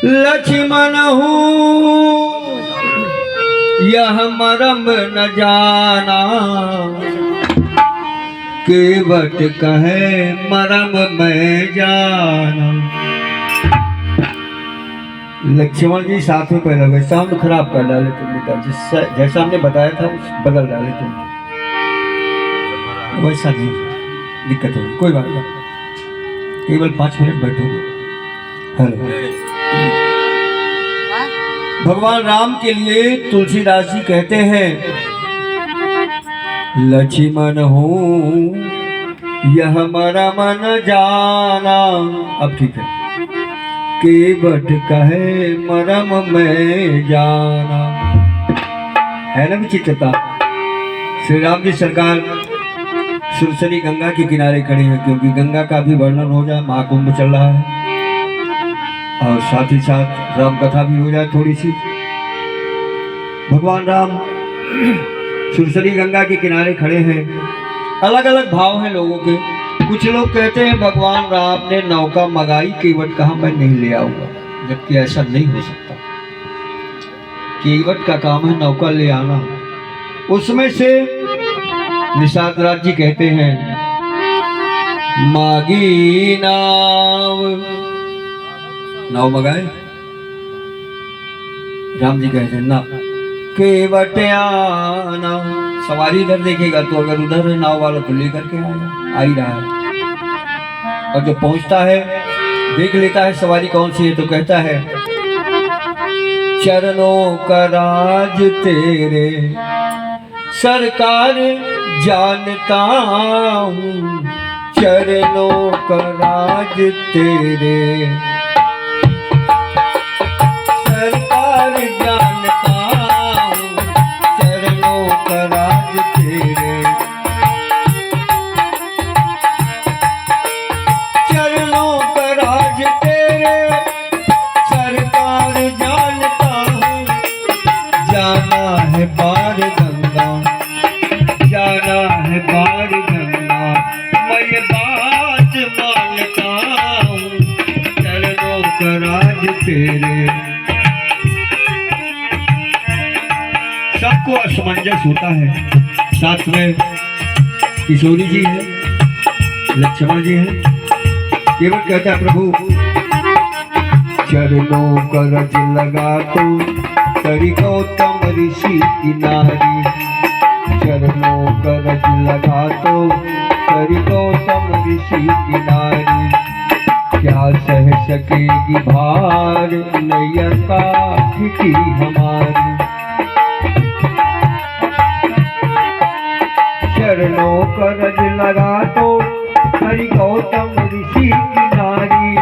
लक्ष्मण हूँ यह मरम न जाना, केवट कहे मरम मैं जाना। लक्ष्मण जी साथ में पहले गए, साउंड खराब कर डाले तुम बेटा, जैसा हमने बताया था बदल डाले तुम, वैसा नहीं दिक्कत होगी, कोई बात नहीं, केवल 5 मिनट बैठोगे। हेलो। भगवान राम के लिए तुलसीदास जी कहते हैं, लक्ष्मण हूँ यह मरम न जाना। अब ठीक है, केवट कहे मरम मैं जाना, है ना विचित्रता। श्री राम जी सरकार सुरसरी गंगा के किनारे खड़े हैं, क्योंकि गंगा का भी वर्णन हो जाए, महाकुंभ चल रहा है, और साथ ही साथ राम कथा भी हो जाए थोड़ी सी। भगवान राम सुरसरी गंगा के किनारे खड़े हैं। अलग अलग भाव हैं लोगों के। कुछ लोग कहते हैं भगवान राम ने नौका मंगाई, केवट कहा मैं नहीं ले आऊंगा, जबकि ऐसा नहीं हो सकता। केवट का काम है नौका ले आना। उसमें से निषाद राज जी कहते हैं, मागी नाव मंगाए। राम जी कहते हैं ना, केवट आना। सवारी इधर देखेगा तो अगर उधर है नाव वाला तो लेकर के आएगा, आ ही रहा है। और जो पहुंचता है देख लेता है सवारी कौन सी है, तो कहता है, चरणों का राज तेरे सरकार जानता हूँ, चरणों का राज तेरे सरकार जानता हूँ, चरणों का राज तेरे, चरणों का राज तेरे सरकार जानता हूँ। जाना है पार गंगा, जाना है पार गंगा, मैं ये बात मानता हूँ, चरणों का राज तेरे। सबको असमंजस होता है। साथ में किशोरी जी है, लक्ष्मण जी है। केवट कहता है, प्रभु चरणों का रज लगा तो करी गौतम ऋषि की नारी, चरणों का रज लगा तो करी गौतम ऋषि की नारी, क्या सह सकेगी भार नैया काठ की हमारी। चरणों का रज लगा तो हरि गौतम ऋषि की नारी,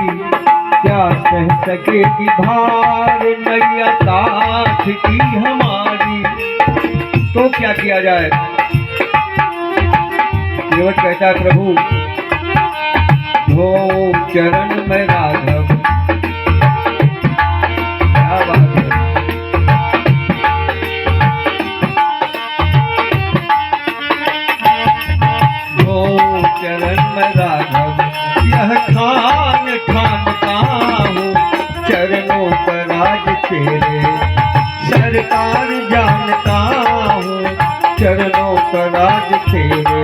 क्या सह सकेगी भार नैया काठ की हमारी। तो क्या किया जाए? केवट कहता है, प्रभु धो चरण में राघव। क्या बात है। चरण में राघव यह ठान ठानता हूँ, चरणों का राज तेरे सरकार जानता हूँ, चरणों का राज तेरे।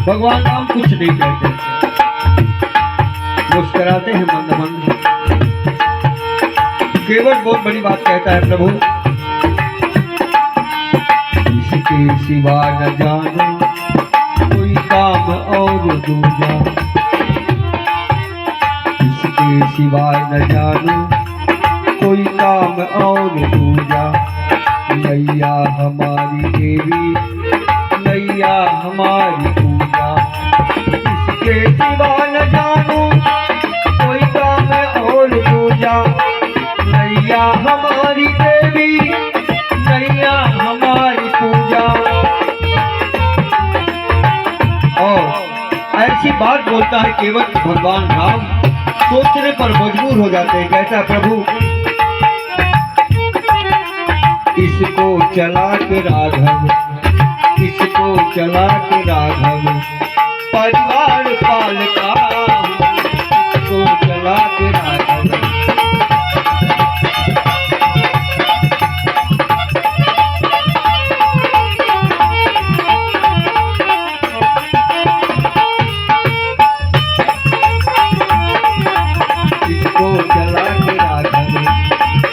भगवान राम कुछ नहीं कहते, मुस्कुराते हैं मंद मंद। केवट बहुत बड़ी बात कहता है, प्रभु इसके सिवा न जानो कोई काम और दूजा, इसके सिवा न जानो कोई काम और दूजा। नैया हमारी देवी नैया हमारी पूजा, इसके सिवा न जानो कोई काम और दूजा। नैया हमारी देवी नैया हमारी पूजा। और ऐसी बात बोलता है केवट, भगवान राम सोचने पर मजबूर हो जाते हैं। कहता है, प्रभु चला के राघव, किसको चला के राघव, परिवार पालता हूँ, किसको चला के राघव।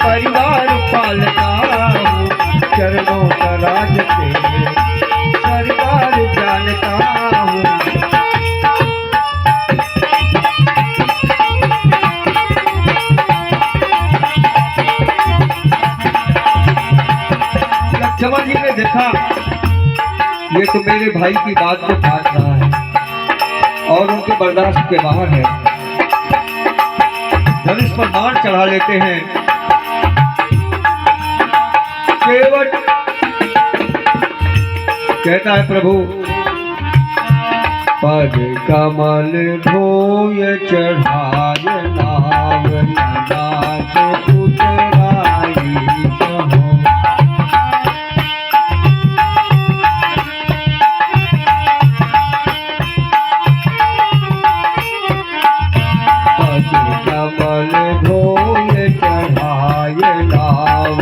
परिवार पालता हूँ, चरणों का राज तेरे सरकार जानता हूँ। लक्ष्मण जी ने देखा ये तो मेरे भाई की बात को काट रहा है और उनके बर्दाश्त के बाहर है। धनुष पर बाण चढ़ा लेते हैं। केवट कहता है प्रभु पद कमल धोय चढ़ाय नाव नाच उतराई जहो। पद कमल धोय चढ़ाय नाव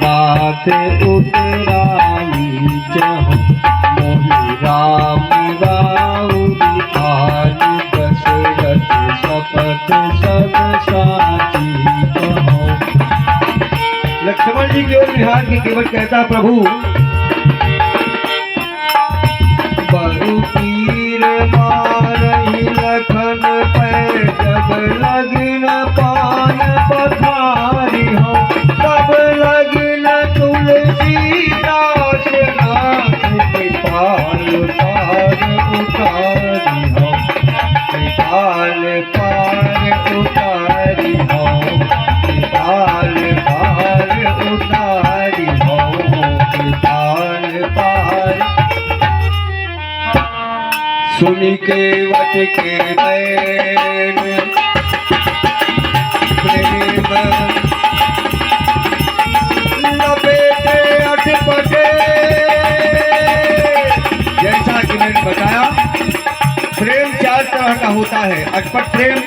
नाथ उतराई जहो। मोहि राम राउरी आन दशरथ शपथ सब साची कहो। लक्ष्मण जी की ओर निहार के केवट कहता प्रभु बरु तीर मारहि लखन पै जब लगिन पान पखारी हो। तब लगिन तुलसीदास नाथ कृपाल पार उतारी हो। कृपाल पार उतारी हो। कृपाल पार उतारी हो। कृपाल पार। सुनि केवट के बैन प्रेम लपेटे अटपटे। जैसा कि मैंने बताया प्रेम चार तरह का होता है। अटपट प्रेम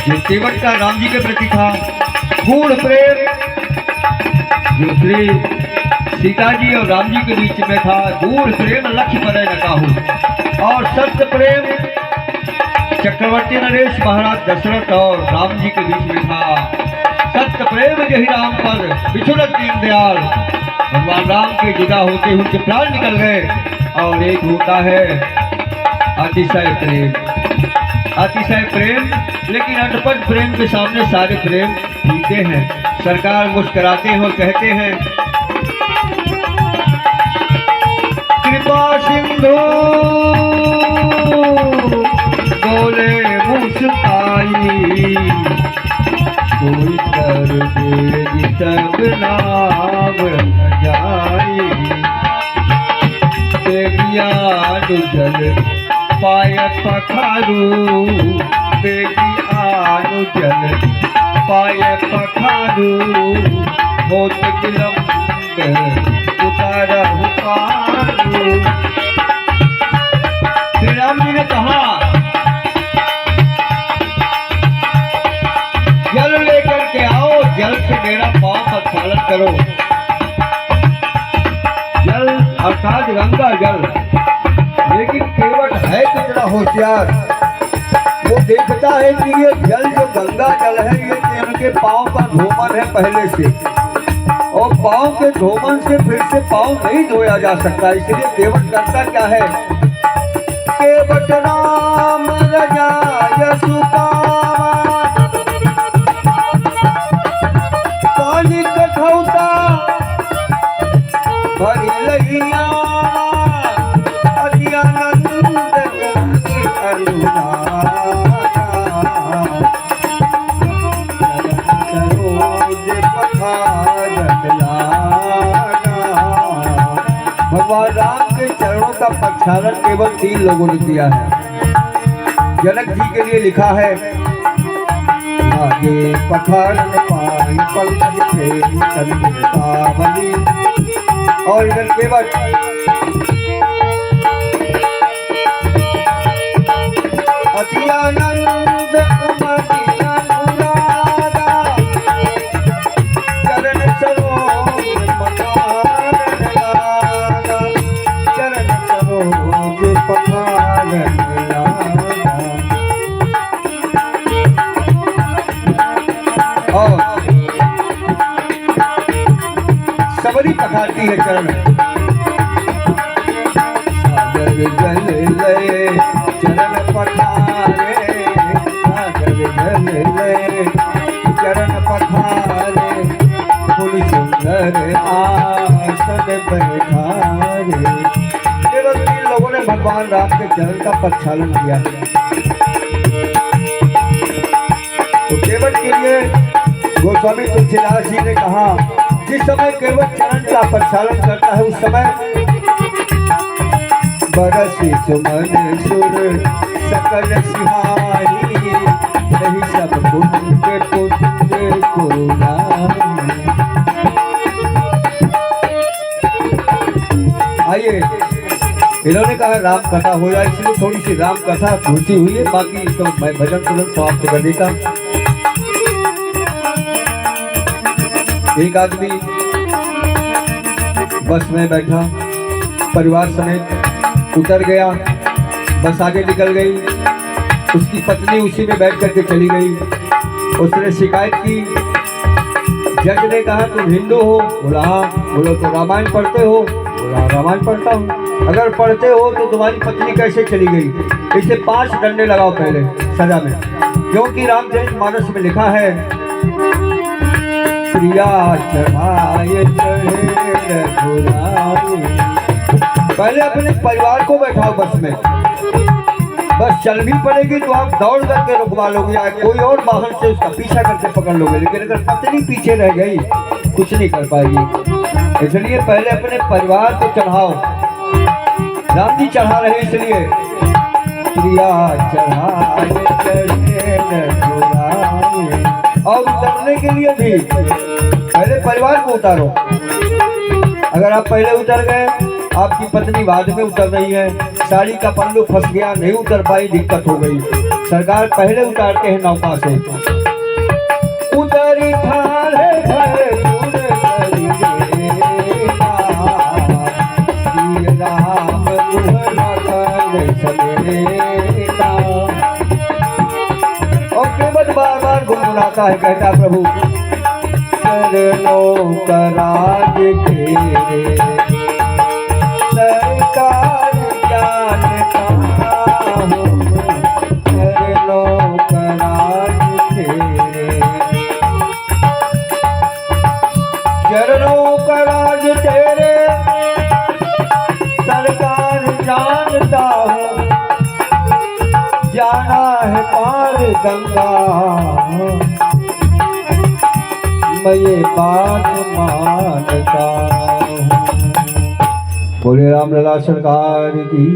जो केवट का राम जी के प्रति था, गूढ़ प्रेम जो श्री सीता जी और राम जी के बीच में था, दूर प्रेम लक्ष्य पर न काहू। और सत्य प्रेम चक्रवर्ती नरेश महाराज दशरथ और राम जी के बीच में था। सत्य प्रेम यही राम पर बिछुड़त दीनदयाल भगवान राम के जुदा होते उनके प्राण निकल गए। और एक होता है अतिशय प्रेम। अतिशय प्रेम लेकिन अटपट प्रेम के सामने सारे प्रेम पीते हैं। सरकार मुस्कुराते हैं और कहते हैं कृपा सिंधु बोले मुस्काई। कोई कर दे तब नाम न जाई। बेगियानु जल पाय पखारू। बेगियानु जल पाय पखारू। होत विलंब उतारा हुकारू। श्री राम जी ने कहा जल लेकर के आओ, जल से मेरा पांव प्रक्षालन करो। जल अर्थात गंगा जल। लेकिन केवट है कितना होशियार, वो देखता है कि ये जल जो गंगा जल है ये इनके पांव का धोमन है पहले से, और पांव के धोमन से फिर से पांव नहीं धोया जा सकता। इसलिए केवट करता क्या है, केवट राम रजाय सुकामा। पानी कठौता भरी लहिया। अति आनंद करुणा। भगवान राम के चरणों का प्रक्षालन केवल 3 लोगों ने किया है। जनक जी के लिए लिखा है आगे पठारन पाई पलक फेरी चंद्रतावली। और इधर केवट अति आनंद उमति अनुरागा चरण सरोज पठारन लागा चरण सरोज पठारन लागा। और सबरी पखारती है चरण। सागर जल ले चरण पखारे सागर जल ले चरण पखारे पुनि सुंदर आसन बैठारे। केवल 3 लोगों ने भगवान राम के चरण का प्रक्षालन किया। तो केवट के लिए गोस्वामी तुलसीदास जी ने कहा, जिस समय केवट चरण का प्रक्षालन करता है उस समय बरसी सुमन सुर सकल सिहारी नहीं सब पुण्य पुण्य को आइए, इन्होंने कहा राम कथा हो जाए, इसलिए थोड़ी सी राम कथा घुसी हुई है, बाकी तो मैं भजन तुरंत समाप्त कर देता। एक आदमी बस में बैठा, परिवार समेत उतर गया, बस आगे निकल गई, उसकी पत्नी उसी में बैठ करके चली गई। उसने शिकायत की, जज ने कहा तुम हिंदू हो? बोला हाँ। बोलो तो रामायण पढ़ते हो? बोला रामायण पढ़ता हूँ। अगर पढ़ते हो तो तुम्हारी पत्नी कैसे चली गई? इसे 5 डंडे लगाओ पहले सजा में, क्योंकि रामचरितमानस में लिखा है प्रिया चढ़ाए चढ़े रघुराई। पहले अपने परिवार को बैठाओ बस में, बस चल भी पड़ेगी तो आप दौड़ करके रुकवा लोगे या कोई और वाहन से उसका पीछा करके पकड़ लोगे, लेकिन अगर पत्नी पीछे रह गई कुछ नहीं कर पाएगी। इसलिए पहले अपने परिवार को चढ़ाओ। राम जी चढ़ा रहे, इसलिए प्रिया चढ़ाए चढ़े रघुराई। और उतरने के लिए भी पहले परिवार को उतारो। अगर आप पहले उतर गए, आपकी पत्नी बाद में उतर रही है, साड़ी का पल्लू फंस गया, नहीं उतर पाई, दिक्कत हो गई। सरकार पहले उतारते हैं नौका से। उतरी ठाले भरे सुर श्री राम और केवट बार बार गुनगुनाता है, कहता प्रभु चरणों का राज तेरे सरकार जानता हूँ, चरणों का राज तेरे चरणों का राज तेरे सरकार जानता हूँ, जाना है पार गंगा मैं ये बात मानता हूँ। बोले रामलला सरकार की।